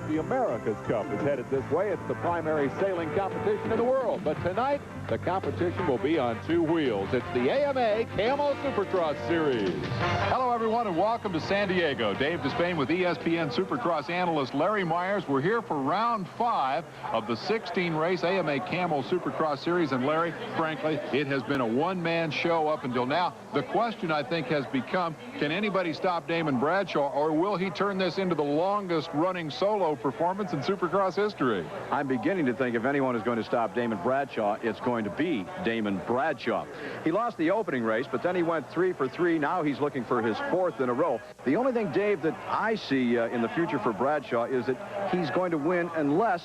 the America's Cup is headed this way. It's the primary sailing competition in the world. But tonight, the competition will be on two wheels. It's the AMA Camel Supercross Series. Hello, everyone, and welcome to San Diego. Dave Despain with ESPN Supercross analyst Larry Myers. We're here for round 5 of the 16-race AMA Camel Supercross Series. And, Larry, frankly, it has been a one-man show up until now. The question, I think, has become, can anybody stop Damon Bradshaw, or will he turn this into the longest-running solo performance in Supercross history? I'm beginning to think if anyone is going to stop Damon Bradshaw, it's going to be Damon Bradshaw. He lost the opening race, but then he went 3 for 3. Now he's looking for his 4th in a row. The only thing, Dave, that I see in the future for Bradshaw is that he's going to win unless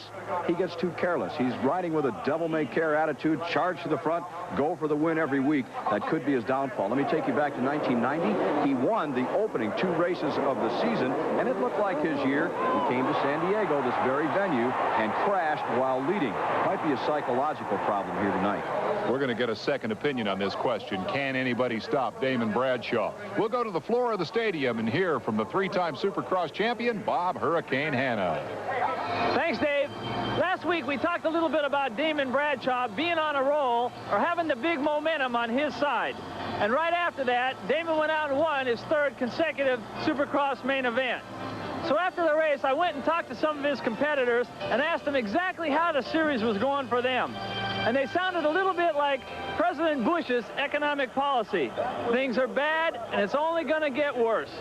he gets too careless. He's riding with a devil-may-care attitude, charge to the front, go for the win every week. That could be his downfall. Let me take you back to 1990. He won the opening 2 races of the season, and it looked like his year. He came to San Diego, this very venue, and crashed while leading. Might be a psychological problem here tonight. We're going to get a second opinion on this question. Can anybody stop Damon Bradshaw? We'll go to the floor of the stadium and hear from the 3-time Supercross champion, Bob Hurricane Hanna. Thanks, Dave. Last week, we talked a little bit about Damon Bradshaw being on a roll or having the big momentum on his side. And right after that, Damon went out and won his 3rd consecutive Supercross main event. So after the race, I went and talked to some of his competitors and asked them exactly how the series was going for them. And they sounded a little bit like President Bush's economic policy. Things are bad, and it's only going to get worse.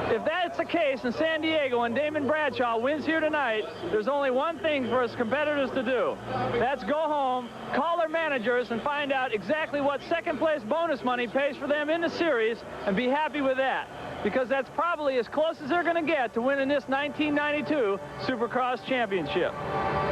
If that's the case in San Diego and Damon Bradshaw wins here tonight, there's only one thing for his competitors to do. That's go home, call their managers, and find out exactly what second-place bonus money pays for them in the series, and be happy with that. Because that's probably as close as they're going to get to winning this 1992 Supercross Championship.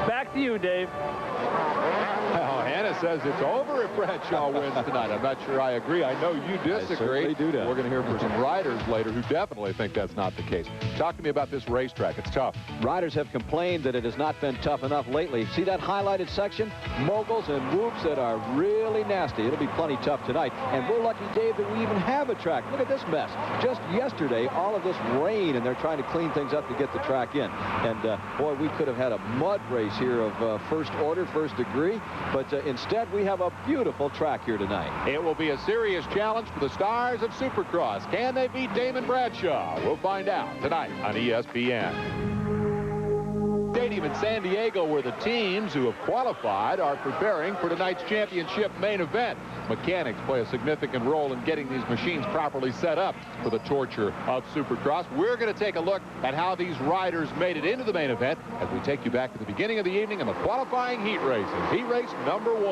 Back to you, Dave. Well, Hanna says it's over if Bradshaw wins tonight. I'm not sure I agree. I know you disagree. I do that. We're going to hear from some riders later who definitely think that's not the case. Talk to me about this racetrack. It's tough. Riders have complained that it has not been tough enough lately. See that highlighted section? Moguls and whoops that are really nasty. It'll be plenty tough tonight. And we're lucky, Dave, that we even have a track. Look at this mess. Just yesterday, all of this rain, and they're trying to clean things up to get the track in. And, boy, we could have had a mud race here of first order, first degree. But instead, we have a beautiful track here tonight. It will be a serious challenge for the stars of Supercross. Can they beat Damon Bradshaw? We'll find out tonight on ESPN. Stadium in San Diego, where the teams who have qualified are preparing for tonight's championship main event. Mechanics play a significant role in getting these machines properly set up for the torture of Supercross. We're going to take a look at how these riders made it into the main event as we take you back to the beginning of the evening in the qualifying heat races. Heat race number 1.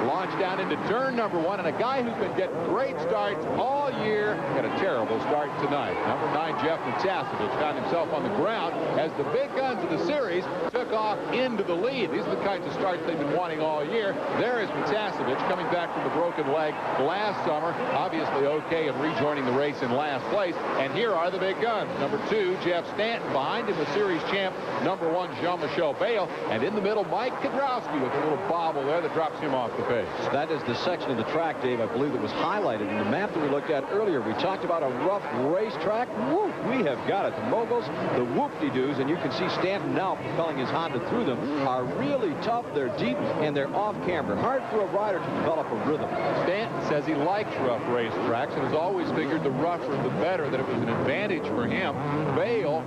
Launched down into turn number 1, and a guy who's been getting great starts all year got a terrible start tonight. Number 9, Jeff Mcgrath, found himself on the ground as the big guns of the series took off into the lead. These are the kinds of starts they've been wanting all year. There is Mcgrath coming back from the broken leg last summer, obviously okay and rejoining the race in last place. And here are the big guns. Number 2, Jeff Stanton, behind him the series champ, number 1, Jean-Michel Bale, and in the middle, Mike Kedrowski with a little bobble there that drops him off the pace. That is the section of the track, Dave, I believe that was highlighted in the map that we looked at earlier. We talked about a rough racetrack. Whoop, we have got it. The moguls, the whoop-de-doos, and you can see Stanton now propelling his Honda through them, are really tough. They're deep, and they're off-camber. Hard for a rider to develop a rhythm. Stanton says he likes rough racetracks and has always figured the rougher the better, that it was an advantage for him. Bale,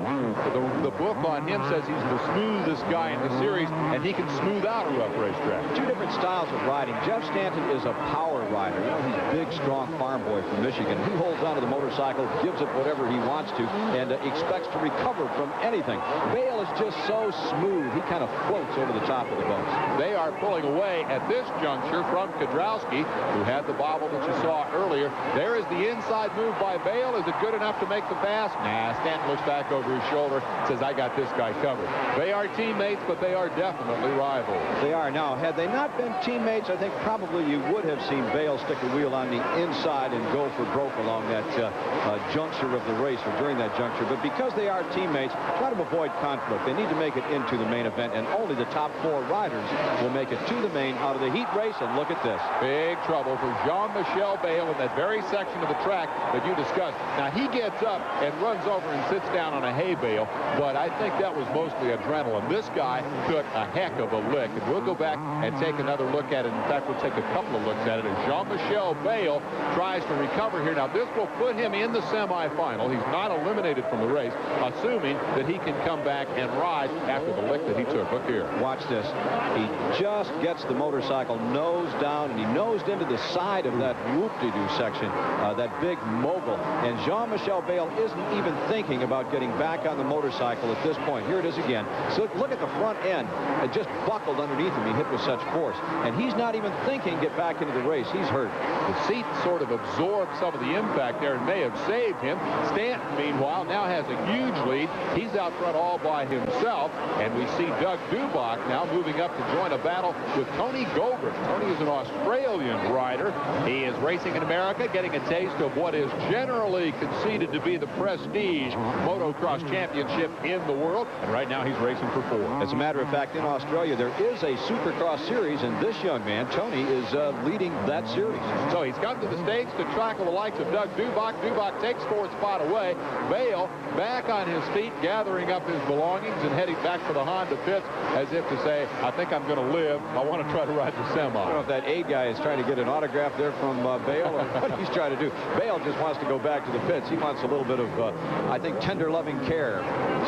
the book on him says he's the smoothest guy in the series, and he can smooth out a rough racetrack. 2 different styles of riding. Jeff Stanton is a power rider. You know, he's a big, strong farm boy from Michigan. He holds onto the motorcycle, gives it whatever he wants to, and expects to recover from anything. Bale is just so smooth. He kind of floats over the top of the boats. They are pulling away at this juncture from Kedrowski, who had the bobble that you saw earlier. There is the inside move by Bale. Is it good enough to make the pass? Nah, Stanton looks back over his shoulder, says, I got this guy covered. They are teammates, but they are definitely rivals. They are now. Had they not been teammates, I think probably probably you would have seen Bale stick a wheel on the inside and go for broke along that juncture of the race, or during that juncture. But because they are teammates, try to avoid conflict. They need to make it into the main event, and only the top 4 riders will make it to the main out of the heat race. And look at this. Big trouble for Jean-Michel Bale in that very section of the track that you discussed. Now, he gets up and runs over and sits down on a hay bale, but I think that was mostly adrenaline. This guy took a heck of a lick, and we'll go back and take another look at it. In fact, we'll take a couple of looks at it as Jean-Michel Bale tries to recover here. Now, this will put him in the semifinal. He's not eliminated from the race, assuming that he can come back and ride after the lick that he took. Look here. Watch this. He just gets the motorcycle nose down, and he nosed into the side of that whoop-de-doo section, that big mogul. And Jean-Michel Bale isn't even thinking about getting back on the motorcycle at this point. Here it is again. So look at the front end. It just buckled underneath him. He hit with such force. And he's not even thinking get back into the race. He's hurt. The seat sort of absorbed some of the impact there and may have saved him. Stanton, meanwhile, now has a huge lead. He's out front all by himself. And we see Doug Dubach now moving up to join a battle with Tony Goldberg. Tony is an Australian rider. He is racing in America, getting a taste of what is generally conceded to be the prestige motocross championship in the world. And right now he's racing for 4. As a matter of fact, in Australia, there is a supercross series, and this young man, Tony, is leading that series. So he's come to the States to tackle the likes of Doug Dubach. Dubach takes 4th spot away. Bale back on his feet, gathering up his belongings and heading back for the Honda pits as if to say, I think I'm going to live. I want to try to ride the semi. I don't know if that aide guy is trying to get an autograph there from Bale or what he's trying to do. Bale just wants to go back to the pits. He wants a little bit of, I think, tender loving care.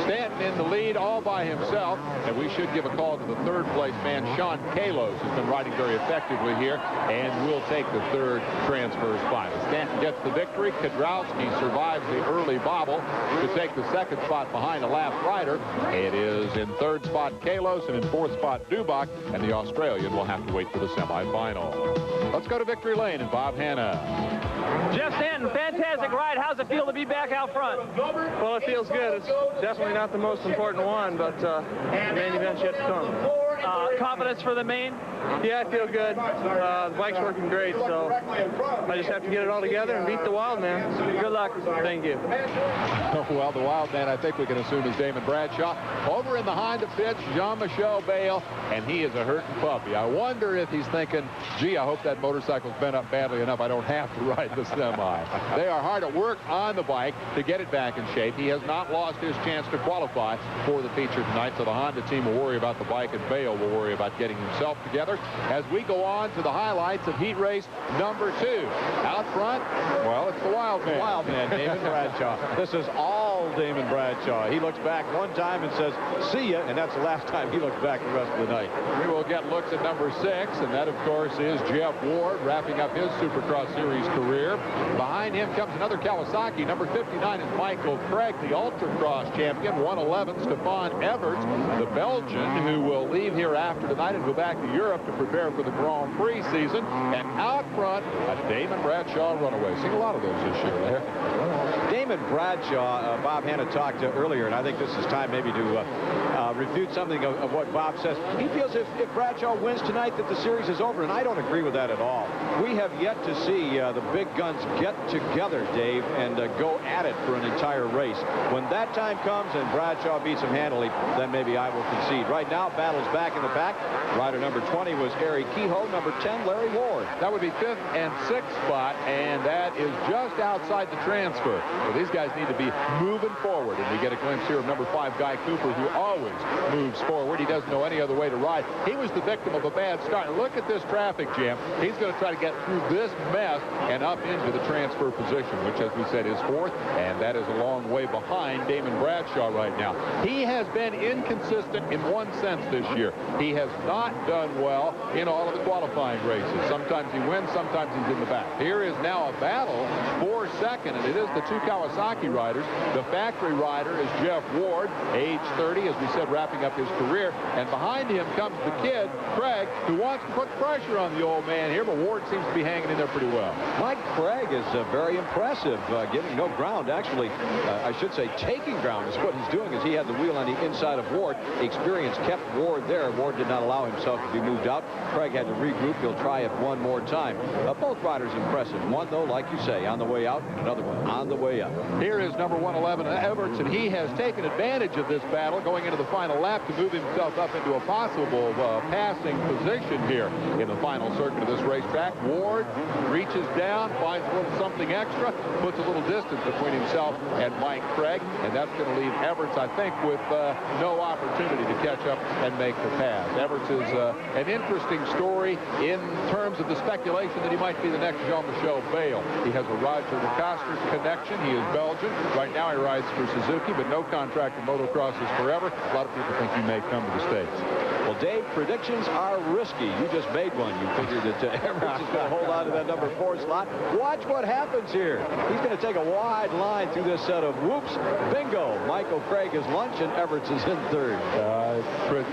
Stanton in the lead all by himself, and we should give a call to the 3rd place man, Sean Kalos, who's been riding very effectively here, and will take the 3rd transfer spot. Stanton gets the victory. Kudrowski survives the early bobble to take the 2nd spot behind a lap rider. It is in 3rd spot Kalos, and in 4th spot Dubach, and the Australian will have to wait for the semifinal. Let's go to Victory Lane and Bob Hanna. Jeff Stanton, fantastic ride. How's it feel to be back out front? Well, it feels good. It's definitely not the most important one, but the main event's yet to come. Confidence for the main? Yeah, I feel good. The bike's working great, so I just have to get it all together and beat the Wild Man. Good luck. Thank you. Well, the Wild Man, I think we can assume, is Damon Bradshaw. Over in the Honda pits, Jean-Michel Bale, and he is a hurting puppy. I wonder if he's thinking, gee, I hope that motorcycle's bent up badly enough I don't have to ride the semi. They are hard at work on the bike to get it back in shape. He has not lost his chance to qualify for the feature tonight, so the Honda team will worry about the bike, and Bale will worry about getting himself together as we go on to the highlights of heat race number 2. Out front, well, it's the Wild Man. Wild Man, Damon Bradshaw. This is all Damon Bradshaw. He looks back one time and says, see ya, and that's the last time he looks back the rest of the night. We will get looks at number 6, and that, of course, is Jeff Ward, wrapping up his Supercross Series career. Behind him comes another Kawasaki. Number 59 is Michael Craig, the Ultracross champion. 111, Stefan Everts, the Belgian, who will leave here after tonight and go back to Europe to prepare for the Grand Prix season. And out front, a Damon Bradshaw runaway. Seen a lot of those this year there. Damon Bradshaw, Bob Hanna talked earlier, and I think this is time maybe to refute something of what Bob says. He feels if Bradshaw wins tonight that the series is over, and I don't agree with that at all. We have yet to see the big guns get together, Dave, and go at it for an entire race. When that time comes and Bradshaw beats him handily, then maybe I will concede. Right now, battle's back in the pack. Rider number 20 was Eric Kehoe. Number 10, Larry Ward. That would be 5th and 6th spot, and that is just outside the transfer. So these guys need to be moving forward, and we get a glimpse here of number 5, Guy Cooper, who always moves forward. He doesn't know any other way to ride. He was the victim of a bad start. And look at this traffic jam. He's going to try to get through this mess and up into the transfer position, which, as we said, is 4th, and that is a long way behind Damon Bradshaw right now. He has been inconsistent in one sense this year. He has not done well in all of the qualifying races. Sometimes he wins, sometimes he's in the back. Here is now a battle for 2nd, and it is the 2 Kawasaki Kawasaki riders. The factory rider is Jeff Ward, age 30, as we said, wrapping up his career. And behind him comes the kid, Craig, who wants to put pressure on the old man here, but Ward seems to be hanging in there pretty well. Mike Craig is very impressive, giving no ground. Actually, I should say taking ground is what he's doing, as he had the wheel on the inside of Ward. Experience kept Ward there. Ward did not allow himself to be moved out. Craig had to regroup. He'll try it one more time. Both riders impressive. One, though, like you say, on the way out, and another one on the way up. Here is number 111, Everts, and he has taken advantage of this battle going into the final lap to move himself up into a possible passing position here in the final circuit of this racetrack. Ward reaches down, finds a little something extra, puts a little distance between himself and Mike Craig, and that's going to leave Everts, I think, with no opportunity to catch up and make the pass. Everts is an interesting story in terms of the speculation that he might be the next Jean-Michel Bayle. He has a Roger DeCoster connection. He is Belgian. Right now he rides for Suzuki, but no contract in motocross is forever. A lot of people think he may come to the States. Well, Dave, predictions are risky. You just made one. You figured that Everts is going to hold on to that number 4 slot. Watch what happens here. He's going to take a wide line through this set of whoops. Bingo. Michael Craig is lunch, and Everts is in third.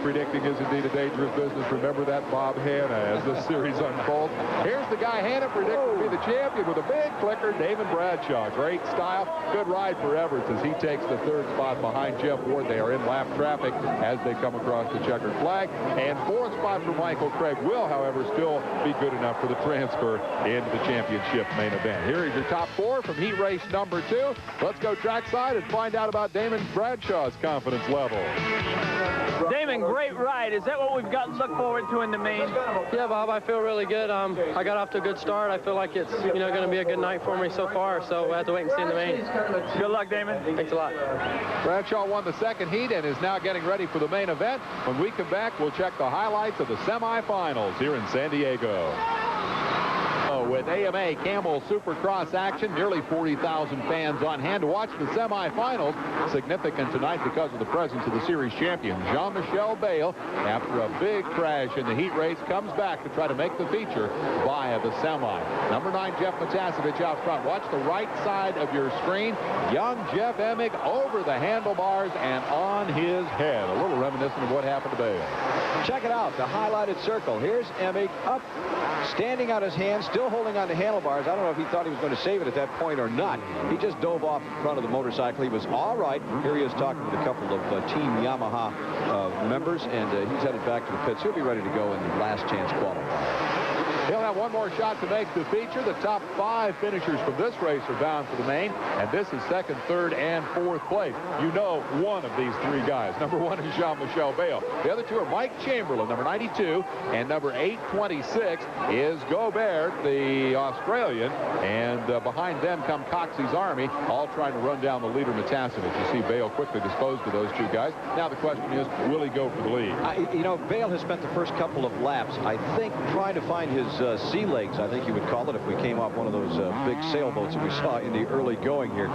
Predicting is indeed a dangerous business. Remember that, Bob Hanna, as this series unfolds. Here's the guy Hanna predicted to be the champion with a big clicker, Damon Bradshaw. Great style. Good ride for Everts as he takes the 3rd spot behind Jeff Ward. They are in lap traffic as they come across the checkered flag. And 4th spot for Michael Craig will, however, still be good enough for the transfer into the championship main event. Here is your top 4 from heat race number 2. Let's go trackside and find out about Damon Bradshaw's confidence level. Damon, great ride. Is that what we've got to look forward to in the main? Yeah, Bob, I feel really good. I got off to a good start. I feel like it's, going to be a good night for me so far, so we'll have to wait and see in the main. Good luck, Damon. Thanks a lot. Bradshaw won the 2nd heat and is now getting ready for the main event. When we come back, we'll check the highlights of the semifinals here in San Diego. With AMA Camel Supercross action, nearly 40,000 fans on hand to watch the semifinals. Significant tonight because of the presence of the series champion, Jean-Michel Bayle. After a big crash in the heat race, comes back to try to make the feature via the semi. Number 9, Jeff Matasevich out front. Watch the right side of your screen. Young Jeff Emig over the handlebars and on his head. A little reminiscent of what happened to Bayle. Check it out, the highlighted circle. Here's Emig up, standing on his hands, still holding on to handlebars. I don't know if he thought he was going to save it at that point or not. He just dove off in front of the motorcycle. He was all right. Here he is talking with a couple of Team Yamaha members, and he's headed back to the pits. He'll be ready to go in the last chance qualifier. He'll have one more shot to make the feature. The top 5 finishers from this race are bound for the main, and this is 2nd, 3rd, and 4th place. You know one of these 3 guys. Number 1 is Jean-Michel Bayle. The other 2 are Mike Chamberlain, number 92, and number 826 is Goldberg, the Australian, and behind them come Coxey's Army, all trying to run down the leader, Matasevich. You see Bayle quickly disposed of those 2 guys. Now the question is, will he go for the lead? Bayle has spent the first couple of laps, I think, trying to find his sea legs, I think you would call it, if we came off one of those big sailboats that we saw in the early going here.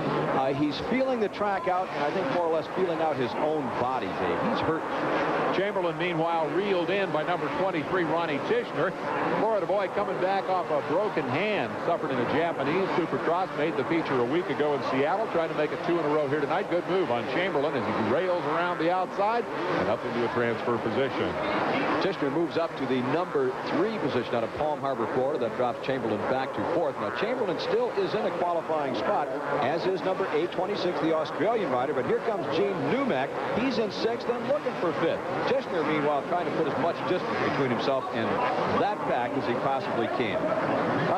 He's feeling the track out, and I think more or less feeling out his own body, Dave. He's hurt. Chamberlain, meanwhile, reeled in by number 23, Ronnie Tishner. Florida boy coming back off a broken hand, suffered in a Japanese Supercross, made the feature a week ago in Seattle, trying to make it 2 in a row here tonight. Good move on Chamberlain as he rails around the outside and up into a transfer position. Tishner moves up to the number 3 position out of Palm Harbor, Florida. That drops Chamberlain back to 4th. Now, Chamberlain still is in a qualifying spot, as is number 826, the Australian rider. But here comes Gene Newmack. He's in 6th and looking for 5th. Tishner, meanwhile, trying to put as much distance between himself and that pack as he possibly can.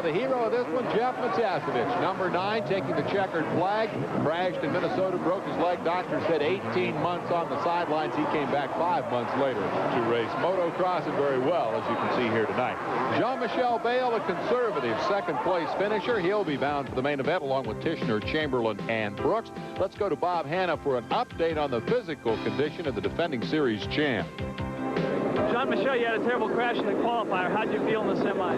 The hero of this one, Jeff Matasevich, number 9, taking the checkered flag. Crashed in Minnesota, broke his leg. Doctor said 18 months on the sidelines. He came back 5 months later to race motocross, and very well, as you can see here tonight. Jean-Michel Bayle, a conservative 2nd place finisher. He'll be bound for the main event along with Tishner, Chamberlain, and Brooks. Let's go to Bob Hanna for an update on the physical condition of the defending series champ. Jean-Michel, you had a terrible crash in the qualifier. How'd you feel in the semi?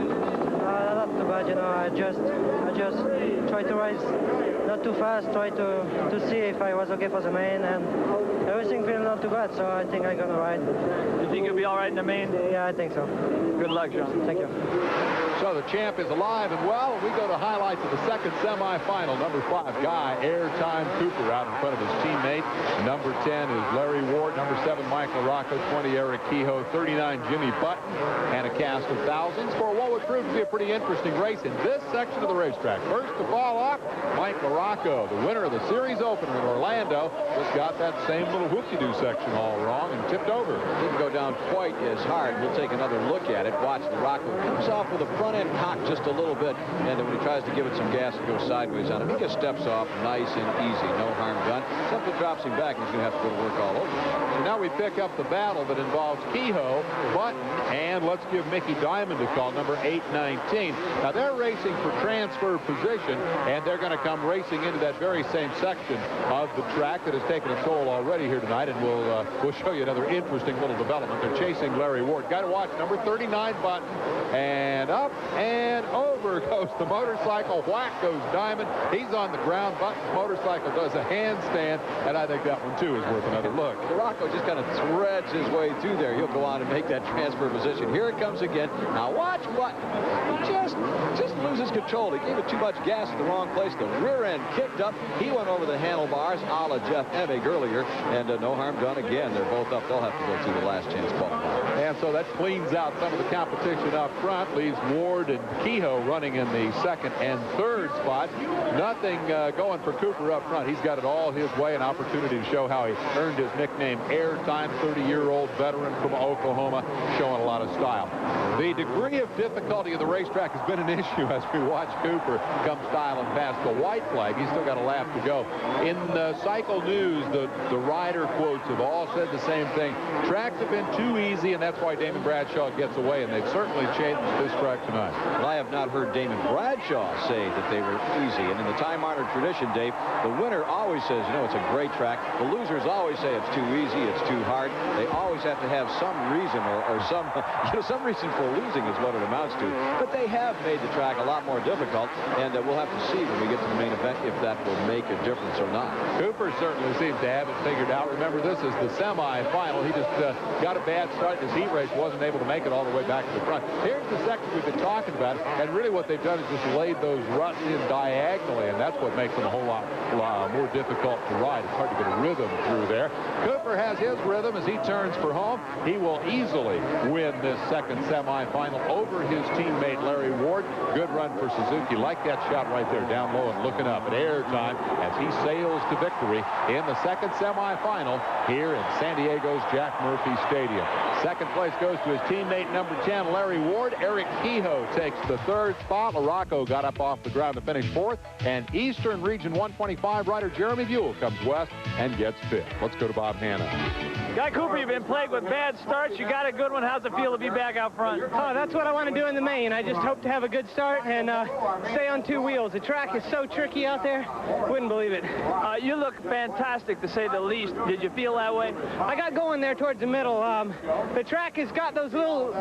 Not too bad, I just try to race not too fast, try to see if I was okay for the main, and everything feels not too bad, so I think I'm gonna ride. You think you'll be all right in the main? Yeah, I think so. Good luck, Jean. Thank you. So the champ is alive and well. We go to highlights of the second semifinal. Number 5 guy, Airtime Cooper, out in front of his teammate. Number 10 is Larry Ward. Number 7, Michael Rocco. 20, Eric Kehoe. 39, Jimmy Button. And a cast of thousands for what would prove to be a pretty interesting race in this section of the racetrack. First to fall off, Mike Rocco, the winner of the series opener in Orlando, just got that same little whoop-de-doo section all wrong and tipped over. Didn't go down quite as hard. We'll take another look at it. Watch the Rocco. Comes off with a front end cock just a little bit, and then when he tries to give it some gas, it goes sideways on him. He just steps off nice and easy. No harm done. Something drops him back, and he's going to have to go to work all over. So now we pick up the battle that involves Kehoe, Button, and let's give Mickey Diamond a call, number 819. Now they're racing for transfer position, and they're going to come racing into that very same section of the track that has taken a toll already here tonight, and we'll show you another interesting little development. They're chasing Larry Ward. Got to watch number 39 Button, and up and over goes the motorcycle. Whack goes Diamond. He's on the ground. Button's motorcycle does a handstand, and I think that one too is worth another look. Rocco just kind of threads his way through there. He'll go on and make that transfer position. Here it comes again. Now watch Button. He just loses control. He gave it too much gas in the wrong place. The rear end kicked up. He went over the handlebars, a la Jeff Emig earlier, and no harm done again. They're both up. They'll have to go through the last chance qualifier. And so that cleans out some of the competition up front, leaves Ward and Kehoe running in the second and third spot. Nothing going for Cooper up front. He's got it all his way, an opportunity to show how he earned his nickname Airtime. 30-year-old veteran from Oklahoma, showing a lot of style. The degree of difficulty of the racetrack has been an issue as we watch Cooper come styling past the white flag. He's still got a lap to go. In Cycle News, the rider quotes have all said the same thing. Tracks have been too easy, and that's why Damon Bradshaw gets away, and they've certainly changed this track tonight. Well, I have not heard Damon Bradshaw say that they were easy, and in the time-honored tradition, Dave, the winner always says, you know, it's a great track. The losers always say it's too easy, it's too hard. They always have to have some reason or some, some reason for losing is what it amounts to. But they have made the track a lot more difficult, and we'll have to see when we get to the main event if that will make a difference or not. Cooper certainly seems to have it figured out. Remember, this is the semi-final. He just got a bad start in his heat race, wasn't able to make it all the way back to the front. Here's the section we've been talking about, and really what they've done is just laid those ruts in diagonally, and that's what makes them a whole lot more difficult to ride. It's hard to get a rhythm through there. Cooper has his rhythm as he turns for home. He will easily win this second semifinal over his teammate Larry Ward. Good run for Suzuki. Like that shot right there, down low and looking up at Airtime as he sails to victory in the second semifinal here in San Diego's Jack Murphy Stadium. Second place goes to his teammate number 10, Larry Ward. Eric Kehoe takes the third spot. Rocco got up off the ground to finish fourth. And Eastern Region 125 rider Jeremy Buell comes west and gets fifth. Let's go to Bob Hanna. Guy Cooper, you've been plagued with bad starts. You got a good one. How's it feel to be back out front? Oh, that's what I want to do in the main. I just hope to have a good start and stay on two wheels. The track is so tricky out there. Wouldn't believe it. You look fantastic, to say the least. Did you feel that way? I got going there towards the middle. The track has got those little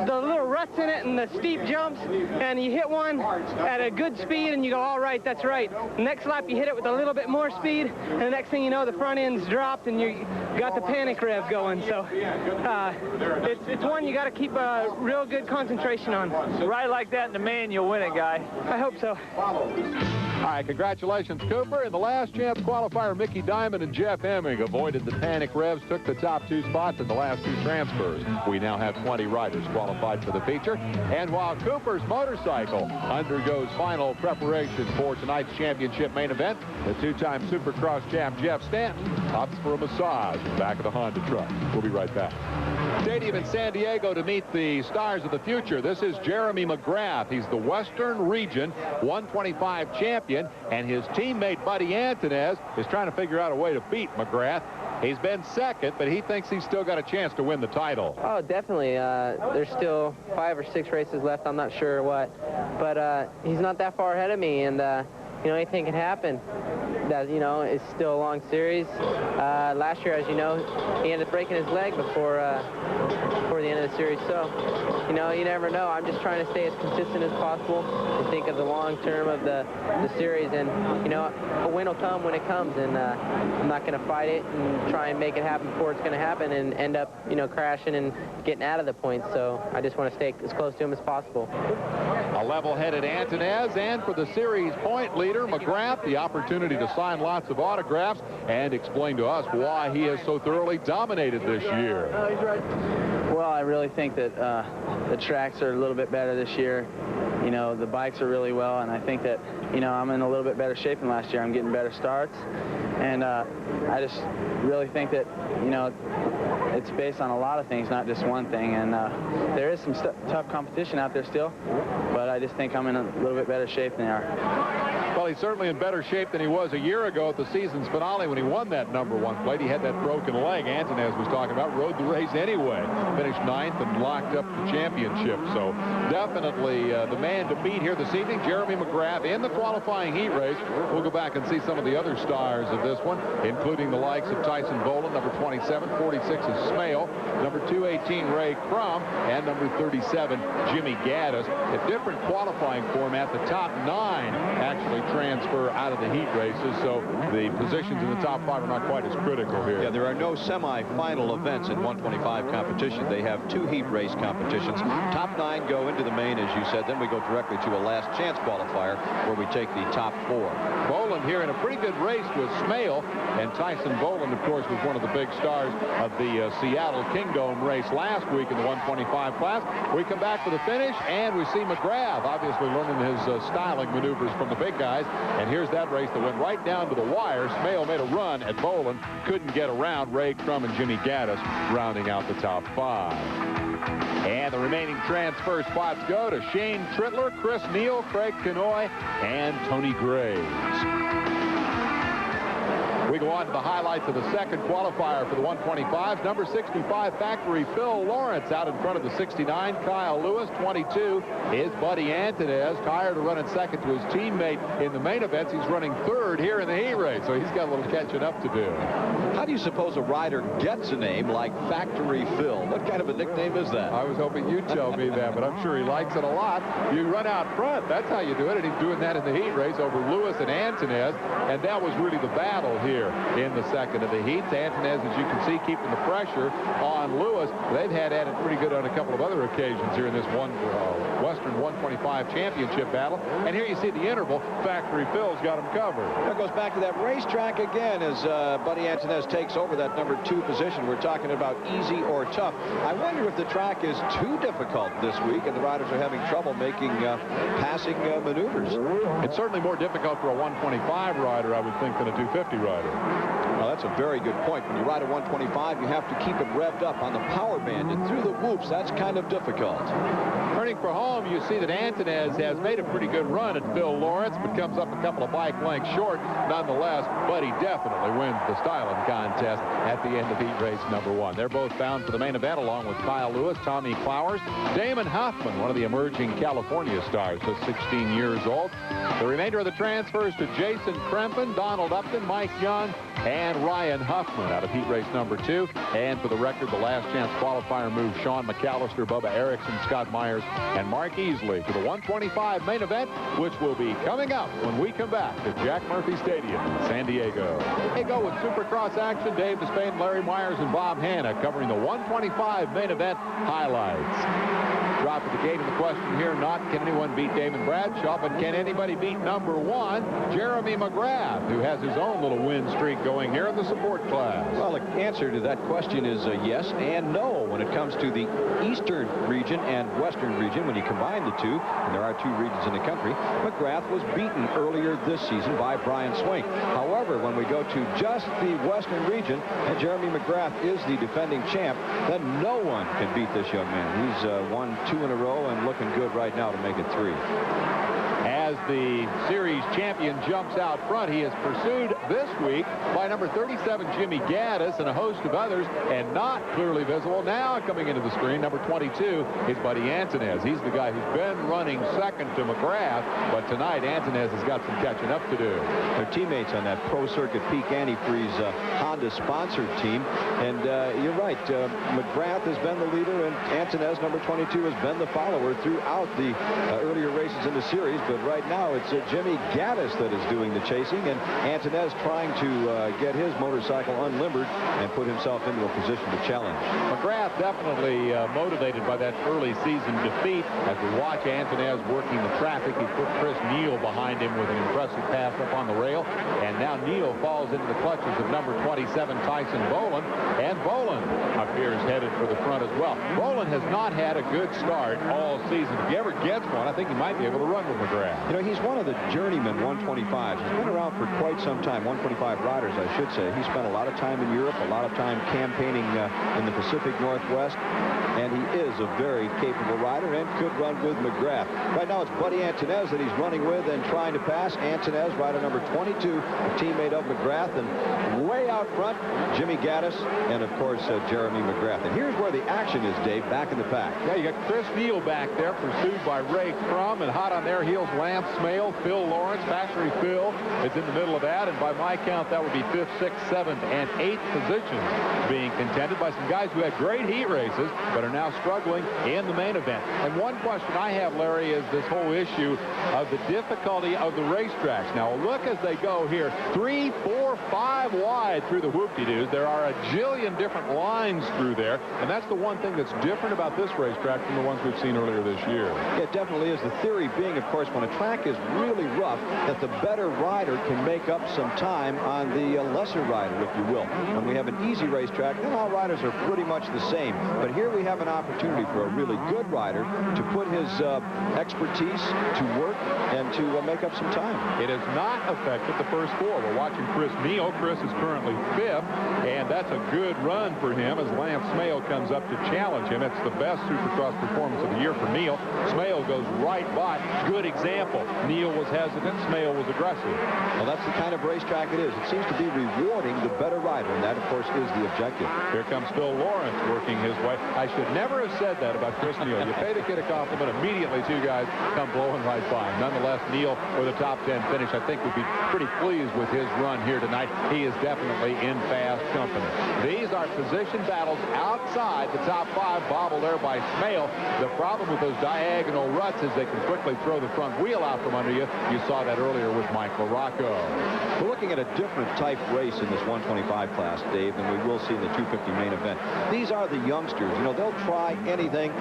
ruts in it and the steep jumps, and you hit one at a good speed and you go, all right, that's right. The next lap you hit it with a little bit more speed, and the next thing you know, the front end's dropped and you got the panic rev going. So it's one you got to keep a real good concentration on. Right like that in the main, you'll win it, guy. I hope so. All right, congratulations, Cooper. In the last chance qualifier, Mickey Diamond and Jeff Emig avoided the panic revs, took the top two spots in the last two transfers. We now have 20 riders qualified for the feature. And while Cooper's motorcycle undergoes final preparation for tonight's championship main event, the two-time Supercross champ Jeff Stanton opts for a massage in the back of the Honda truck. We'll be right back. Stadium in San Diego to meet the stars of the future. This is Jeremy Mcgrath. He's the Western Region 125 champion, and his teammate Buddy Antonez is trying to figure out a way to beat Mcgrath. He's been second, but he thinks he's still got a chance to win the title. Oh, definitely. There's still 5 or 6 races left. I'm not sure what, but he's not that far ahead of me, and you know, anything can happen. that, you know, it's still a long series. Last year, as you know, he ended up breaking his leg before the end of the series. So, you know, you never know. I'm just trying to stay as consistent as possible and think of the long term of the series. And, you know, a win will come when it comes, and I'm not going to fight it and try and make it happen before it's going to happen and end up, you know, crashing and getting out of the points. So I just want to stay as close to him as possible. A level-headed Antonez, and for the series point leader, Mcgrath, the opportunity to sign lots of autographs and explain to us why he has so thoroughly dominated this year. Well, I really think that the tracks are a little bit better this year. You know, the bikes are really well, and I think that, you know, I'm in a little bit better shape than last year. I'm getting better starts, and I just really think that, you know, it's based on a lot of things, not just one thing. And there is some tough competition out there still, but I just think I'm in a little bit better shape than they are. Well, he's certainly in better shape than he was a year ago at the season's finale when he won that #1 plate. He had that broken leg Antonez was talking about, rode the race anyway, finished 9th and locked up the championship. So definitely the man to beat here this evening, Jeremy Mcgrath, in the qualifying heat race. We'll go back and see some of the other stars of this one, including the likes of Tyson Boland, number 27, 46 is Smale, number 218 Ray Crum, and number 37 Jimmy Gaddis. A different qualifying format. The top 9 actually transfer out of the heat races, so the positions in the top 5 are not quite as critical here. Yeah, there are no semi-final events in 125 competition. They have 2 heat race competitions. Top 9 go into the main, as you said. Then we go directly to a last chance qualifier where we take the top 4. Boland here in a pretty good race with Smale, and Tyson Boland, of course, was one of the big stars of the Seattle Kingdome race last week in the 125 class. We come back for the finish, and we see Mcgrath obviously learning his styling maneuvers from the big guys. And here's that race that went right down to the wire. Smale made a run at Boland, couldn't get around. Ray Crum and Jimmy Gaddis rounding out the top 5. And the remaining transfer spots go to Shane Trittler, Chris Neal, Craig Kanoy, and Tony Graves. We go on to the highlights of the second qualifier for the 125s. Number 65 factory Phil Lawrence out in front of the 69. Kyle Lewis, 22, is Buddy Antonez. Tired of running second to his teammate in the main events. He's running 3rd here in the heat race, so he's got a little catching up to do. How do you suppose a rider gets a name like Factory Phil? What kind of a nickname is that? I was hoping you'd tell me that, but I'm sure he likes it a lot. You run out front. That's how you do it, and he's doing that in the heat race over Lewis and Antonez, and that was really the battle here in the second of the heats. Antonez, as you can see, keeping the pressure on Lewis. They've had at it pretty good on a couple of other occasions here in this Western 125 championship battle. And here you see the interval. Factory Phil's got him covered. That goes back to that racetrack again as Buddy Antonez takes over that number 2 position. We're talking about easy or tough. I wonder if the track is too difficult this week and the riders are having trouble making passing maneuvers. It's certainly more difficult for a 125 rider, I would think, than a 250 rider. Well, that's a very good point. When you ride a 125, you have to keep it revved up on the power band, and through the whoops, that's kind of difficult. Turning for home, you see that Antonez has made a pretty good run at Phil Lawrence, but comes up a couple of bike lengths short nonetheless, but he definitely wins the styling contest at the end of heat race number 1. They're both bound for the main event along with Kyle Lewis, Tommy Clowers, Damon Huffman, one of the emerging California stars, just 16 years old. The remainder of the transfers to Jason Krempen, Donald Upton, Mike Young, and Ryan Huffman out of heat race number 2. And for the record, the last chance qualifier moved Sean McAllister, Bubba Erickson, Scott Myers, and Mark Easley to the 125 main event, which will be coming up when we come back to Jack Murphy Stadium in San Diego. They go with Supercross action. Dave Despain, Larry Myers, and Bob Hanna covering the 125 main event highlights. Drop at the gate of the question here, not can anyone beat Damon Bradshaw, but can anybody beat number 1, Jeremy Mcgrath, who has his own little win streak going here in the support class? Well, the answer to that question is yes and no when it comes to the eastern region and western region. When you combine the two, and there are 2 regions in the country, Mcgrath was beaten earlier this season by Brian Swink. However, when we go to just the western region, and Jeremy Mcgrath is the defending champ, then no one can beat this young man. He's won 2 in a row and looking good right now to make it 3. As the series champion jumps out front. He is pursued this week by number 37, Jimmy Gaddis, and a host of others, and not clearly visible. Now coming into the screen, number 22 is Buddy Antunez. He's the guy who's been running second to Mcgrath, but tonight Antunez has got some catching up to do. They're teammates on that Pro Circuit Peak Antifreeze Honda-sponsored team, and you're right. Mcgrath has been the leader, and Antunez, number 22, has been the follower throughout the earlier races in the series, but right now it's Jimmy Gaddis that is doing the chasing, and Antunez trying to get his motorcycle unlimbered and put himself into a position to challenge. Mcgrath definitely motivated by that early season defeat. As we watch Antunez working the traffic, he put Chris Neal behind him with an impressive pass up on the rail, and now Neal falls into the clutches of number 27, Tyson Boland, and Boland appears headed for the front as well. Boland has not had a good start all season. If he ever gets one, I think he might be able to run with Mcgrath. You know, he's one of the journeyman 125s. He's been around for quite some time, 125 riders, I should say. He spent a lot of time in Europe, a lot of time campaigning in the Pacific Northwest, and he is a very capable rider and could run with Mcgrath. Right now it's Buddy Antunez that he's running with and trying to pass. Antunez, rider number 22, a teammate of Mcgrath, and way out front, Jimmy Gaddis, and of course Jeremy Mcgrath. And here's where the action is, Dave, back in the pack. Yeah, you got Chris Neal back there, pursued by Ray Crum, and hot on their heels, Lance Smale, Phil Lawrence. Factory Phil is in the middle of that, and by my count, that would be 5th, 6th, 7th, and 8th positions being contended by some guys who had great heat races, but are now struggling in the main event. And one question I have, Larry, is this whole issue of the difficulty of the racetracks. Now, look as they go here, 3, 4, 5 wide through the whoop-de-doos. There are a jillion different lines through there, and that's the one thing that's different about this racetrack from the ones we've seen earlier this year. It definitely is. The theory being, of course, when a track is really rough, that the better rider can make up some time on the lesser rider, if you will. When we have an easy racetrack, then all riders are pretty much the same. But here we have an opportunity for a really good rider to put his expertise to work and to make up some time. It has not affected the first 4. We're watching Chris Neal. Chris is currently 5th, and that's a good run for him as Lance Smale comes up to challenge him. It's the best Supercross performance of the year for Neal. Smale goes right by. Good example. Neal was hesitant. Smale was aggressive. Well, that's the kind of racetrack it is. It seems to be rewarding the better rider, and that, of course, is the objective. Here comes Phil Lawrence working his way. I should never have said that about Chris Neal. You pay the kid a compliment, immediately 2 guys come blowing right by him. Nonetheless, Neal with a top 10 finish, I think, would be pretty pleased with his run here tonight. He is definitely in fast company. These are position battles outside the top 5, bobbled there by Smale. The problem with those diagonal ruts is they can quickly throw the front wheel out from under you. You saw that earlier with Mike LaRocco. We're looking at a different type race in this 125 class, Dave, than we will see in the 250 main event. These are the youngsters. You know, they'll try anything.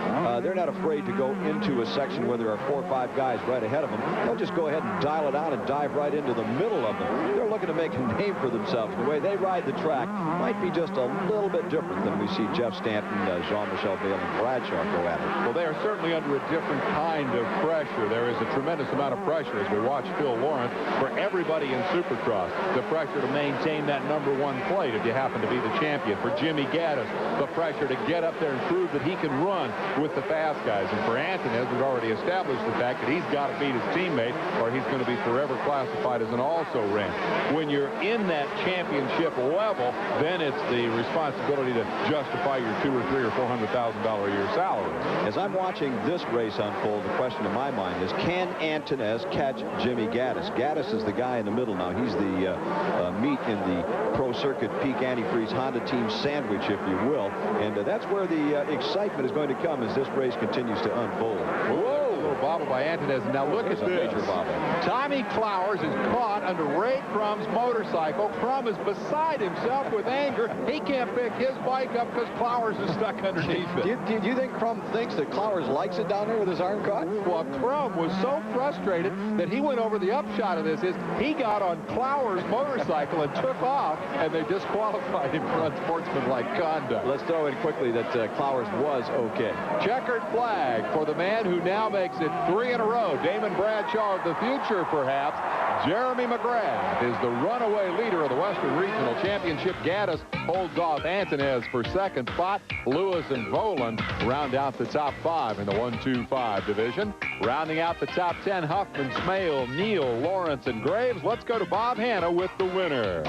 They're not afraid to go into a section where there are 4 or 5 guys right ahead of them. They'll just go ahead and dial it out and dive right into the middle of them. They're looking to make a name for themselves. The way they ride the track might be just a little bit different than we see Jeff Stanton, Jean-Michel Bayle, and Bradshaw go at it. Well, they are certainly under a different kind of pressure. There is a tremendous amount of pressure as we watch Phil Lawrence for everybody in Supercross. The pressure to maintain that #1 plate if you happen to be the champion. For Jimmy Gaddis, the pressure to get up there and prove that he can run with the fast guys. And for Antunez, we've already established the fact that he's got to beat his teammate or he's going to be forever classified as an also-ran. When you're in that championship level, then it's the responsibility to justify your $200,000 or $300,000 or $400,000 a year salary. As I'm watching this race unfold, the question in my mind is, can Antunez catch Jimmy Gaddis? Gaddis is the guy in the middle now. He's the meat in the Pro Circuit Peak Antifreeze Honda team sandwich, if you will. And that's where the excitement is going to come as this race continues to unfold. Whoa! Little bobble by Antunez. Now look at this. Major bobble. Tommy Clowers is caught under Ray Crum's motorcycle. Crum is beside himself with anger. He can't pick his bike up because Clowers is stuck underneath it. Do you think Crum thinks that Clowers likes it down there with his arm caught? Well, Crum was so frustrated that he went over. The upshot of this is he got on Clowers' motorcycle and took off, and they disqualified him for unsportsmanlike conduct. Let's throw in quickly that Clowers was okay. Checkered flag for the man who now makes it 3 in a row. Damon Bradshaw of the future, perhaps. Jeremy Mcgrath is the runaway leader of the Western Regional Championship. Gaddis holds off Antonez for second spot. Lewis and Voland round out the top 5 in the 1-2-5 division. Rounding out the top 10, Huffman, Smale, Neal, Lawrence, and Graves. Let's go to Bob Hanna with the winner.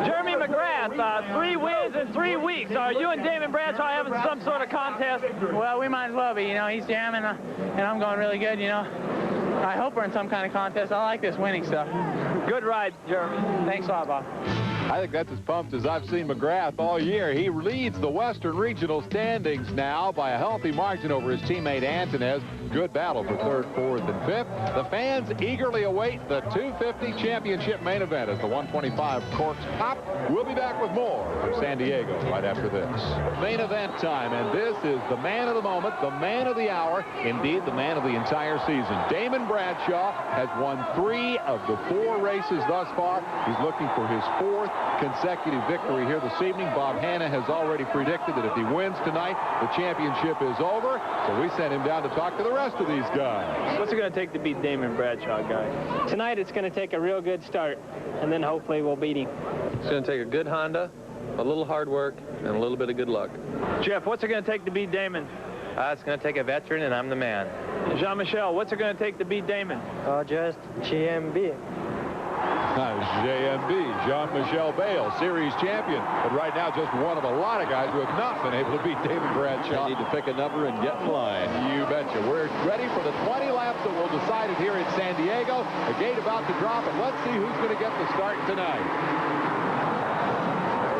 Jeremy Mcgrath, 3 wins in 3 weeks. Are you and Damon Bradshaw having some sort of contest? Well, we might as well be. You know, he's jamming, and I'm going really good, you know. I hope we're in some kind of contest. I like this winning stuff. Good ride, Jeremy. Thanks a lot, Bob. I think that's as pumped as I've seen Mcgrath all year. He leads the Western Regional standings now by a healthy margin over his teammate Antonez. Good battle for 3rd, 4th, and 5th. The fans eagerly await the 250 championship main event as the 125 corks pop. We'll be back with more from San Diego right after this. Main event time, and this is the man of the moment, the man of the hour, indeed the man of the entire season. Damon Bradshaw has won 3 of the 4 races thus far. He's looking for his 4th consecutive victory here this evening. Bob Hanna has already predicted that if he wins tonight, the championship is over. So we sent him down to talk to the rest of these guys. What's it going to take to beat Damon Bradshaw, guys? Tonight it's going to take a real good start, and then hopefully we'll beat him. It's going to take a good Honda, a little hard work, and a little bit of good luck. Jeff, what's it going to take to beat Damon? It's going to take a veteran, and I'm the man. Jean-Michel, what's it going to take to beat Damon? Just GMB. JMB, Jean-Michel Bale, series champion, but right now just one of a lot of guys who have not been able to beat Damon Bradshaw. They need to pick a number and get flying. You betcha. We're ready for the 20 laps that will decide it here in San Diego. The gate about to drop, and let's see who's going to get the start tonight.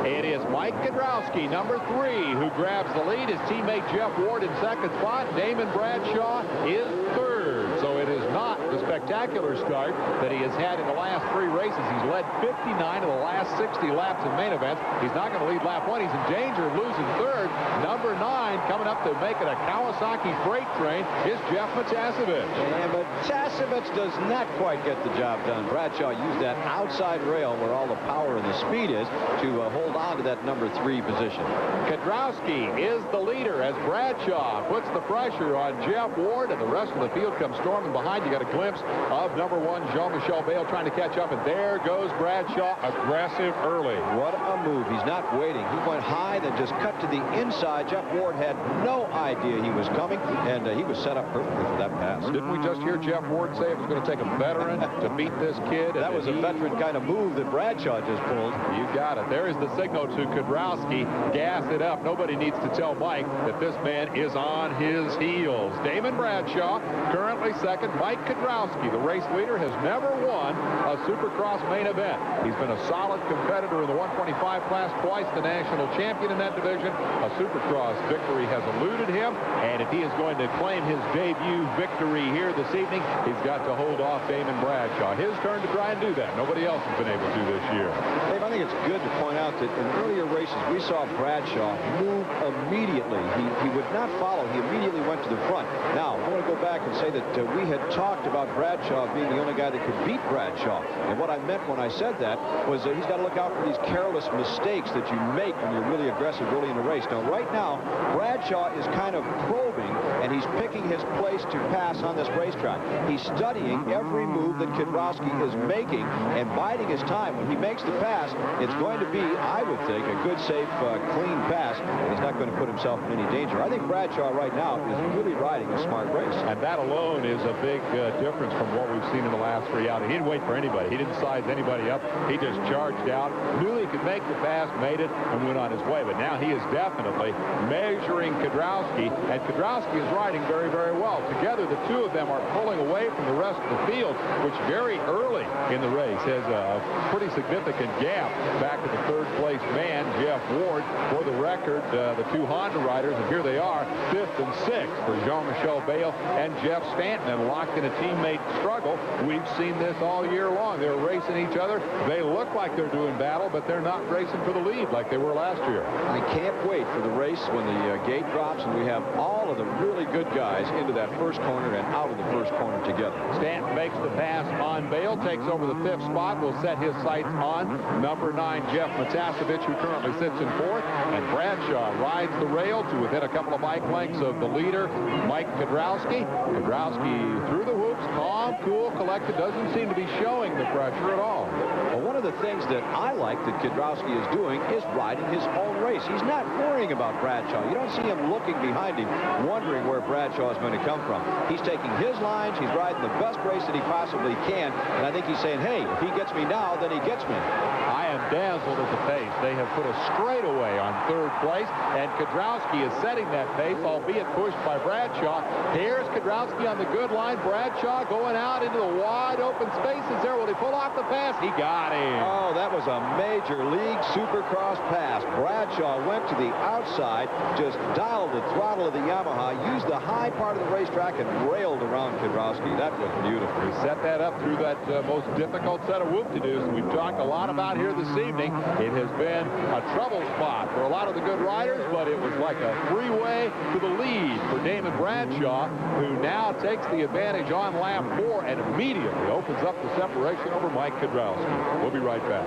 It is Mike Kudrowski, number 3, who grabs the lead. His teammate Jeff Ward in second spot. Damon Bradshaw is third. So it is not the spectacular start that he has had in the last 3 races. He's led 59 of the last 60 laps in main events. He's not going to lead lap 1. He's in danger of losing third. Number 9 coming up to make it a Kawasaki freight train is Jeff Matasevich. And Matasevich does not quite get the job done. Bradshaw used that outside rail where all the power and the speed is to hold on to that number 3 position. Kudrowski is the leader as Bradshaw puts the pressure on Jeff Ward, and the rest of the field comes storming behind. You got a glimpse of number 1, Jean-Michel Bale, trying to catch up, and there goes Bradshaw, aggressive early. What a move. He's not waiting. He went high, then just cut to the inside. Jeff Ward had no idea he was coming, and he was set up perfectly for that pass. Didn't we just hear Jeff Ward say it was going to take a veteran to beat this kid? That was a veteran kind of move that Bradshaw just pulled. You got it. There is the signal to Kudrowski. Gas it up. Nobody needs to tell Mike that this man is on his heels. Damon Bradshaw, currently second. Mike Kudrowski, the race leader, has never won a Supercross main event. He's been a solid competitor in the 125 class, twice the national champion in that division. A Supercross victory has eluded him, and if he is going to claim his debut victory here this evening, he's got to hold off Damon Bradshaw. His turn to try and do that. Nobody else has been able to this year. Dave, I think it's good to point out that in earlier races, we saw Bradshaw move immediately. He would not follow. He immediately went to the front. Now, I want to go back and say that we had talked about Bradshaw being the only guy that could beat Bradshaw. And what I meant when I said that was that he's got to look out for these careless mistakes that you make when you're really aggressive early in the race. Now, right now, Bradshaw is kind of probing, and he's picking his place to pass on this racetrack. He's studying every move that Kudrowski is making and biding his time. When he makes the pass, it's going to be, I would think, a good, safe, clean pass, and he's not going to put himself in any danger. I think Bradshaw right now is really riding a smart race. And that alone is a big difference from what we've seen in the last 3 outings. He didn't wait for anybody. He didn't size anybody up. He just charged out, knew he could make the pass, made it, and went on his way. But now he is definitely measuring Kudrowski, and Kudrowski is riding very, very well. Together, the two of them are pulling away from the rest of the field, which very early in the race has a pretty significant gap back to the third-place man, Jeff Ward. For the record, the 2 Honda riders, and here they are, 5th and 6th for Jean-Michel Bale and Jeff Stanton, and locked in a teammate struggle. We've seen this all year long. They're racing each other. They look like they're doing battle, but they're not racing for the lead like they were last year. I can't wait for the race when the gate drops and we have all of the really good guys into that first corner and out of the first corner together. Stanton makes the pass on Bale, takes over the 5th spot, will set his sights on number 9, 9, Jeff Matasevich, who currently sits in 4th. And Bradshaw rides the rail to within a couple of bike lengths of the leader, Mike Kudrowski. Kudrowski through the whoops, calm, cool, collected, doesn't seem to be showing the pressure at all. Well, one of the things that I like that Kudrowski is doing is riding his own race. He's not worrying about Bradshaw. You don't see him looking behind him, wondering where Bradshaw is going to come from. He's taking his lines. He's riding the best race that he possibly can. And I think he's saying, hey, if he gets me now, then he gets me. I am dazzled at the pace. They have put a straightaway on 3rd place, and Kudrowski is setting that pace, albeit pushed by Bradshaw. Here's Kudrowski on the good line. Bradshaw going out into the wide open spaces there. Will he pull off the pass? He got him. Oh, that was a major league supercross pass. Bradshaw went to the outside, just dialed the throttle of the Yamaha, used the high part of the racetrack, and railed around Kudrowski. That was beautiful. He set that up through that most difficult set of whoop-de-doos we've talked a lot about here this evening. It has been a trouble spot for a lot of the good riders, but it was like a freeway to the lead for Damon Bradshaw, who now takes the advantage on lap 4 and immediately opens up the separation over Mike Kudrowski. We'll be right back.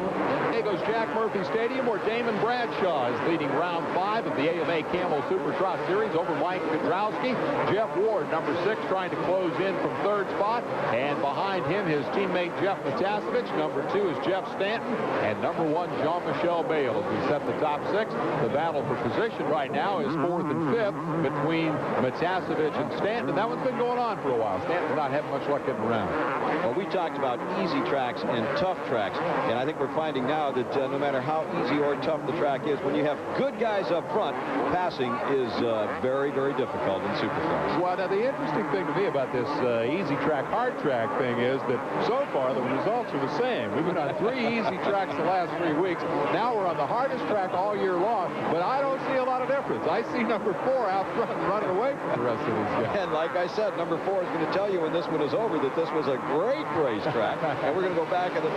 Here goes Jack Murphy Stadium, where Damon Bradshaw is leading round 5 of the AMA Camel Supercross Series over Mike Kudrowski. Jeff Ward, number 6, trying to close in from 3rd spot, and behind him his teammate Jeff Matasevich. Number 2 is Jeff Stanton, and number 1 Jean-Michel Bale. As we set the top 6, the battle for position right now is 4th and 5th between Matasevich and Stanton. That one's been going on for a while. Stanton's not having much luck getting around. Well, we talked about easy tracks and tough tracks, and I think we're finding now that no matter how easy or tough the track is, when you have good guys up front, passing is very, very difficult in Supercross. Well, now the interesting thing to me about this easy track, hard track thing is that so far the results are the same. We've been on 3 easy tracks the last 3 weeks. Now we're on the hardest track all year long, but I don't see a lot of difference. I see number 4 out front running away from the rest of these guys. And like I said, number 4 is going to tell you when this one is over that this was a great racetrack. And we're going to go back in the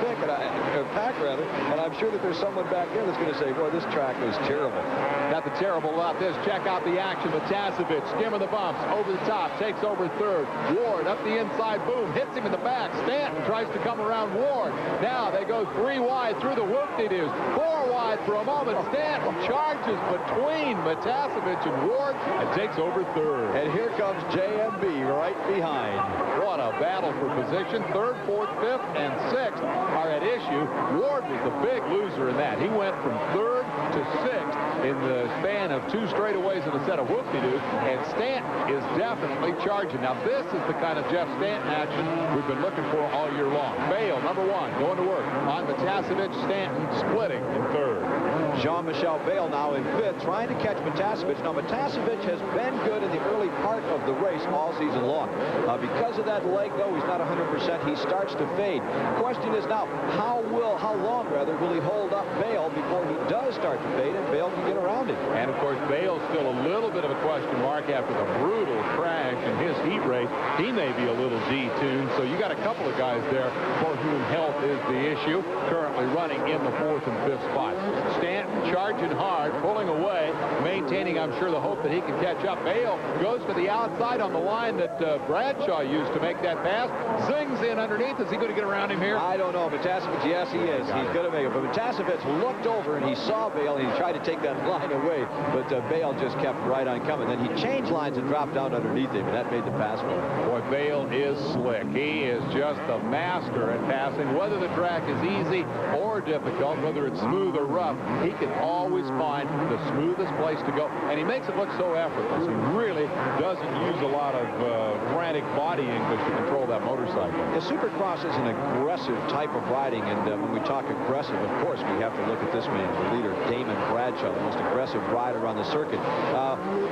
pack, and I'm sure that there's someone back there that's going to say, boy, this track was terrible. Got the terrible about this. Check out the action. Matasevich skimming the bumps, over the top, takes over 3rd. Ward up the inside, boom, hits him in the back. Stanton tries to come around Ward. Now they go 3 wide through the whoop-de-doos. 4 wide for a moment. Stanton charges between Matasevich and Ward and takes over 3rd. And here comes JMB right behind. What a battle for position. 3rd, 4th, 5th, and 6th are at issue. Ward was the big loser in that. He went from 3rd to 6th in the span of 2 straightaways and a set of whoop-de-doos, and Stanton is definitely charging. Now, this is the kind of Jeff Stanton action we've been looking for all year long. Bale, number 1, going to work on Matasevich. Stanton splitting in 3rd. Jean-Michel Bale now in 5th, trying to catch Matasevich. Now, Matasevich has been good in the early part of the race all season long. Because of that leg, though, he's not 100%. He starts to fade. The question is now, how long will he hold up Bale before he does start to fade and Bale can get around him? And, of course, Bale's still a little bit of a question mark after the brutal crash in his heat race. He may be a little detuned, so you got a couple of guys there for whom health is the issue, currently running in the 4th and 5th spots. Stanton charging hard, pulling away, maintaining, I'm sure, the hope that he can catch up. Bale goes to the outside on the line that Bradshaw used to make that pass. Zings in underneath. Is he going to get around him here? I don't know. Matasevich, yes, he is. He's going to make it. But Matasevich looked over and he saw Bale and he tried to take that line away, but Bale just kept right on coming. Then he changed lines and dropped down underneath him, and that made the pass for him. Boy, Bale is slick. He is just a master at passing. Whether the track is easy or difficult, whether it's smooth or rough, he can always find the smoothest place to go, and he makes it look so effortless. He really doesn't use a lot of frantic body English to control that motorcycle. The Supercross is an aggressive type of riding, and when we talk aggressive, of course, we have to look at this man, the leader, Damon Bradshaw, the most aggressive rider on the circuit.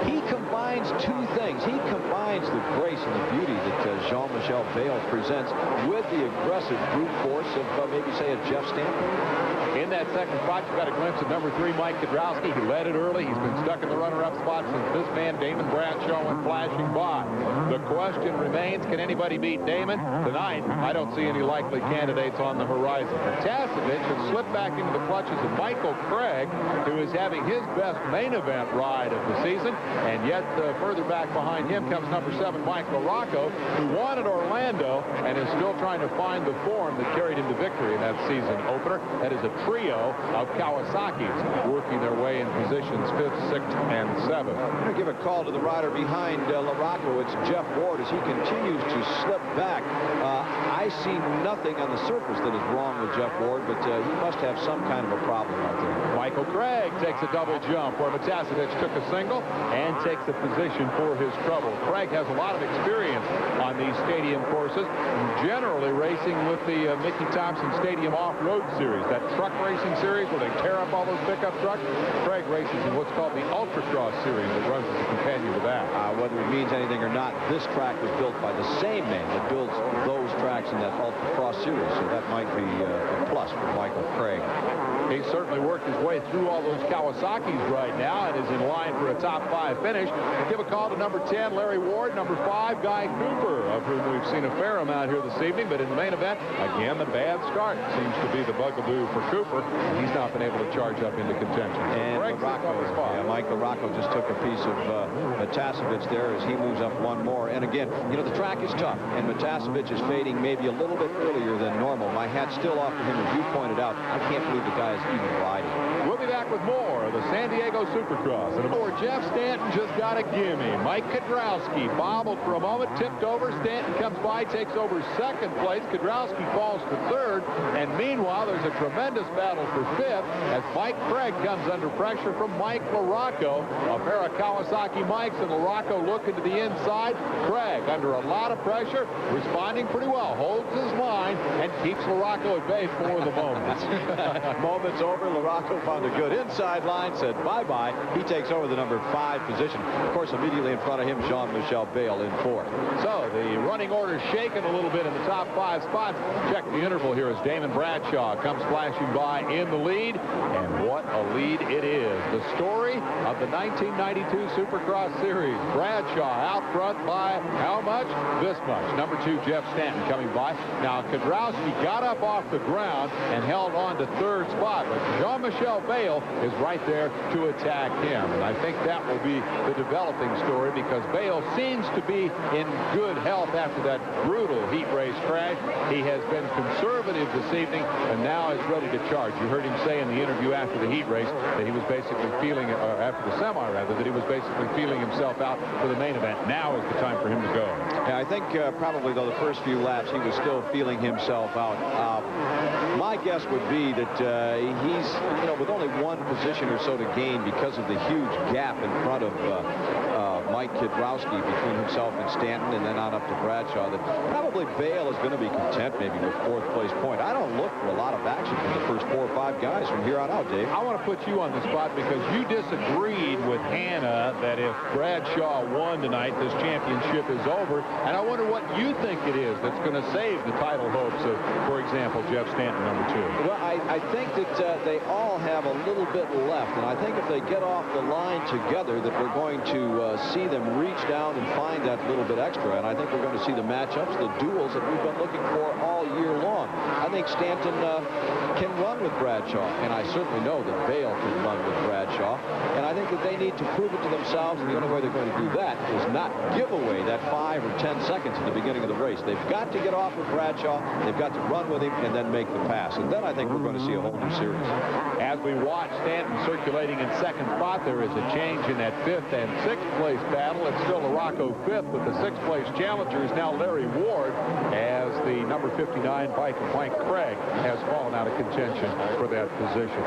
He combines 2 things. He combines the grace and the beauty that Jean-Michel Bale presents with the aggressive brute force of maybe, say, a Jeff Stanton. In that second spot, you got a glimpse of number 3, Mike Kudrowski. He led it early. He's been stuck in the runner-up spot since this man, Damon Bradshaw, went flashing by. The question remains, can anybody beat Damon? Tonight, I don't see any likely candidates on the horizon. Matasevich has slipped back into the clutches of Michael Craig, who is having his best main event ride of the season. And yet, further back behind him comes number 7, Michael Rocco, who won at Orlando and is still trying to find the form that carried him to victory in that season opener. That is a trio of Kawasaki's working their way in positions 5th, 6th, and 7th. I'm going to give a call to the rider behind LaRocco. It's Jeff Ward as he continues to slip back. I see nothing on the surface that is wrong with Jeff Ward, but he must have some kind of a problem out there. Michael Craig takes a double jump where Matasevich took a single and takes a position for his trouble. Craig has a lot of experience on these stadium courses, generally racing with the Mickey Thompson Stadium Off-Road Series, that truck racing series where they tear up all those pickup trucks. Craig races in what's called the Ultracross Series that runs as a companion to that. Whether it means anything or not, this track was built by the same man that builds those tracks in that Ultracross Series, so that might be a plus for Michael Craig. He's certainly worked his way through all those Kawasaki's right now and is in line for a top 5 finish. Give a call to number 10, Larry Ward, number 5, Guy Cooper, of whom we've seen a fair amount here this evening. But in the main event, again, the bad start seems to be the bugaboo for Cooper. He's not been able to charge up into contention. And Mike LaRocco just took a piece of Matasevich there as he moves up one more. And again, you know, the track is tough, and Matasevich is fading maybe a little bit earlier than normal. My hat's still off to him, as you pointed out. I can't believe the guy is even riding. We'll be back with more of the San Diego Supercross. And aboard, Jeff Stanton just got a gimme. Mike Kudrowski bobbled for a moment, tipped over. Stanton comes by, takes over 2nd place. Kudrowski falls to 3rd. And meanwhile, there's a tremendous battle for 5th as Mike Craig comes under pressure from Mike LaRocco. A pair of Kawasaki Mikes, and LaRocco looking to the inside. Craig under a lot of pressure, responding pretty well, holds his line, and keeps LaRocco at bay for the moment. Moments over, LaRocco found a good inside line, said bye-bye. He takes over the number 5 position. Of course, immediately in front of him, Jean-Michel Bale in 4th. So the running order shaken a little bit in the top 5 spots. Check the interval here as Damon Bradshaw comes flashing by in the lead. And what a lead it is. The story of the 1992 Supercross Series. Bradshaw out front by how much? This much. Number 2, Jeff Stanton coming by. Now, Kudrowski got up off the ground and held on to 3rd spot, but Jean-Michel Bale is right there to attack him. And I think that will be the developing story because Bale seems to be in good health after that brutal heat race crash. He has been conservative this evening and now is ready to charge. You heard him say in the interview after the heat race that he was basically feeling, or after the semi rather, that he was basically feeling himself out for the main event. Now is the time for him to go. Yeah, I think probably, though, the first few laps he was still feeling himself out. My guess would be that he's, you know, with only one position or so to gain because of the huge gap in front of Mike Kudrowski between himself and Stanton and then on up to Bradshaw, that probably Bale is going to be content maybe with 4th place point. I don't look for a lot of action from the first 4 or 5 guys from here on out, Dave. I want to put you on the spot because you disagreed with Hannah that if Bradshaw won tonight, this championship is over. And I wonder what you think it is that's going to save the title hopes of, for example, Jeff Stanton, number 2. Well, I think that they all have a little bit left, and I think if they get off the line together that we're going to see them reach down and find that little bit extra, and I think we're going to see the matchups, the duels that we've been looking for all year long. I think Stanton can run with Bradshaw, and I certainly know that Bale can run with Bradshaw, and I think that they need to prove it to themselves, and the only way they're going to do that is not give away that 5 or 10 seconds at the beginning of the race. They've got to get off with Bradshaw, they've got to run with him, and then make the pass, and then I think we're going to see a whole new series. As we watch Stanton circulating in 2nd spot, there is a change in that 5th and 6th place battle. It's still LaRocco 5th, but the 6th place challenger is now Larry Ward as the number 59 bike of Mike Craig has fallen out of contention for that position.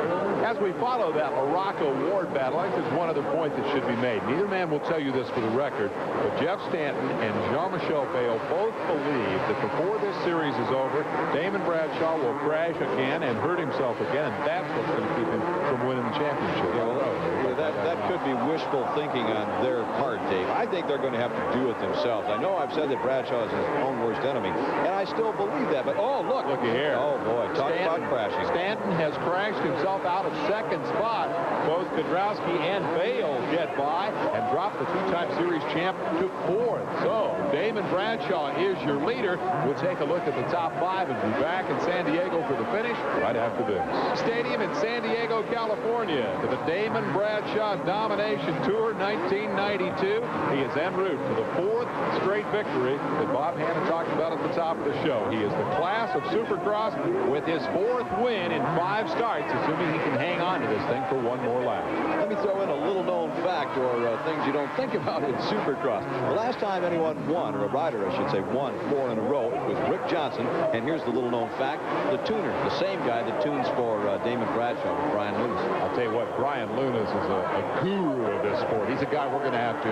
As we follow that LaRocco-Ward battle, I think there's one other point that should be made. Neither man will tell you this for the record, but Jeff Stanton and Jean-Michel Bale both believe that before this series is over, Damon Bradshaw will crash again and hurt himself again, and that's what's going to keep him from winning the championship. Yeah, well, that could be wishful thinking on their part, Dave. I think they're going to have to do it themselves. I know I've said that Bradshaw is his own worst enemy, and I still believe that, but oh, looky here. Oh, boy, talk about crashing. Stanton has crashed himself out of 2nd spot. Both Kudrowski and Bale get by and drop the two-time series champ to 4th. So Damon Bradshaw is your leader. We'll take a look at the top 5 and be back in San Diego for the finish right after this. Stadium in San Diego, California, to the Damon Bradshaw Domination Tour 1992. He is en route to the 4th straight victory that Bob Hanna talked about at the top of the show. He is the class of Supercross with his 4th win in 5 starts, assuming he can hang on to this thing for one more lap. Let me throw in a little-known fact, or things you don't think about in Supercross. The last time anyone won, or a rider, I should say, won 4 in a row, it was Rick Johnson. And here's the little-known fact: the tuner, the same guy that tunes for Damon Bradshaw, Brian Lunas. I'll tell you what, Brian Lunas is a guru of this sport. He's a guy we're going to have to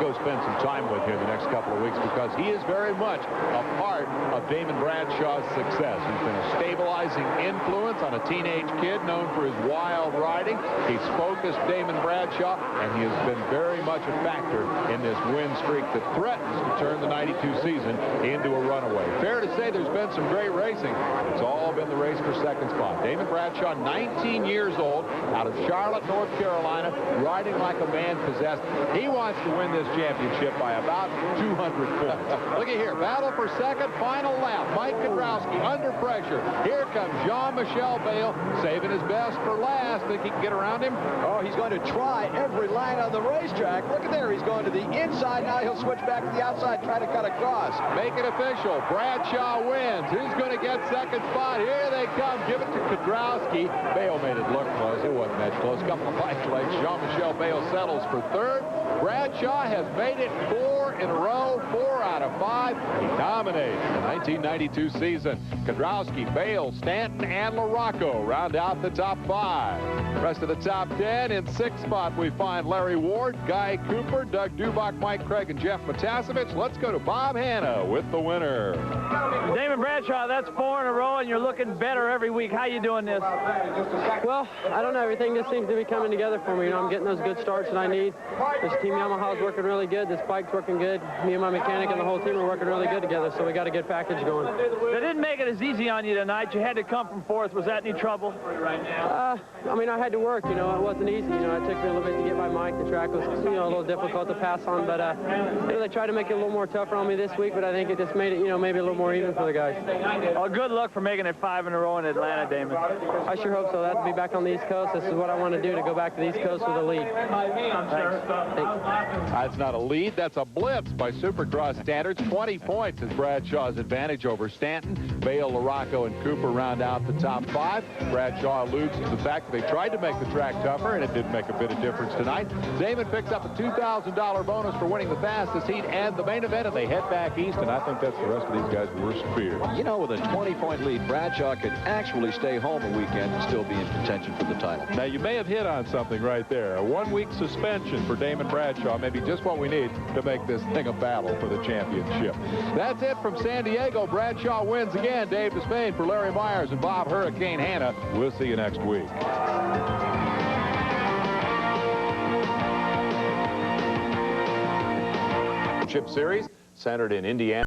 go spend some time with here the next couple of weeks, because he is very much a part of Damon Bradshaw's success. He's been a stabilizing influence on a teenage kid known for his wild riding. He's focused Damon Bradshaw, and he has been very much a factor in this win streak that threatens to turn the 92 season into a runaway. Fair to say there's been some great racing. It's all been the race for second spot. Damon Bradshaw, 19 years old, out of Charlotte, North Carolina, riding like a man possessed. He wants to win this championship by about 200 points. Look at here, battle for second, final lap. Mike Kudrowski under pressure. Here comes Jean-Michel Bale, saving his best for last. Think he can get around him? Oh, he's going to try every line on the racetrack. Look at there. He's going to the inside. Now he'll switch back to the outside, try to cut across. Make it official. Bradshaw wins. Who's going to get second spot? Here they come. Give it to Kudrowski. Bale made it look close. It wasn't that close. Couple of bike legs. Jean-Michel Bale settles for 3rd. Bradshaw has made it 4 in a row, 4 out of 5. He dominates the 1992 season. Kudrowski, Bale, Stanton, and LaRocco round out the top 5. Rest of the top 10. In 6th spot, we find Larry Ward, Guy Cooper, Doug Dubach, Mike Craig, and Jeff Matasevich. Let's go to Bob Hanna with the winner. Damon Bradshaw, that's 4 in a row, and you're looking better every week. How you doing this? Well, I don't know. Everything just seems to be coming together for me. You know, I'm getting those good starts that I need. This Team Yamaha's working really good. This bike's working good. Me and my mechanic and the whole team are working really good together, so we got a good package going. They didn't make it as easy on you tonight. You had to come from 4th. Was that any trouble? I mean, I had to work. You know, it wasn't easy. You know, it took me a little bit to get by Mike. The track was, you know, a little difficult to pass on, but you know, they tried to make it a little more tougher on me this week, but I think it just made it, you know, maybe a little more even for the guys. Well, good luck for making it 5 in a row in Atlanta, Damon. I sure hope so. That'll be back on the East Coast. This is what I want to do, to go back to the East Coast with a lead. Thanks. That's not a lead. That's a blitz by Supercross standards. 20 points is Bradshaw's advantage over Stanton. Bale, LaRocco, and Cooper round out the top 5. Bradshaw alludes to the fact that they tried to make the track tougher, and it didn't make a bit of difference tonight. Damon picks up a $2,000 bonus for winning the fastest heat and the main event, and they head back east, and I think that's the rest of these guys' worst fear. You know, with a 20-point lead, Bradshaw could actually stay home a weekend and still be in contention for the title. Now, you may have hit on something right there. A 1-week suspension for Damon Bradshaw may be just what we need to make this thing a battle for the championship. That's it from San Diego. Bradshaw wins again. Dave Despain for Larry Myers and Bob Hurricane Hanna. We'll see you next week. Series centered in Indiana.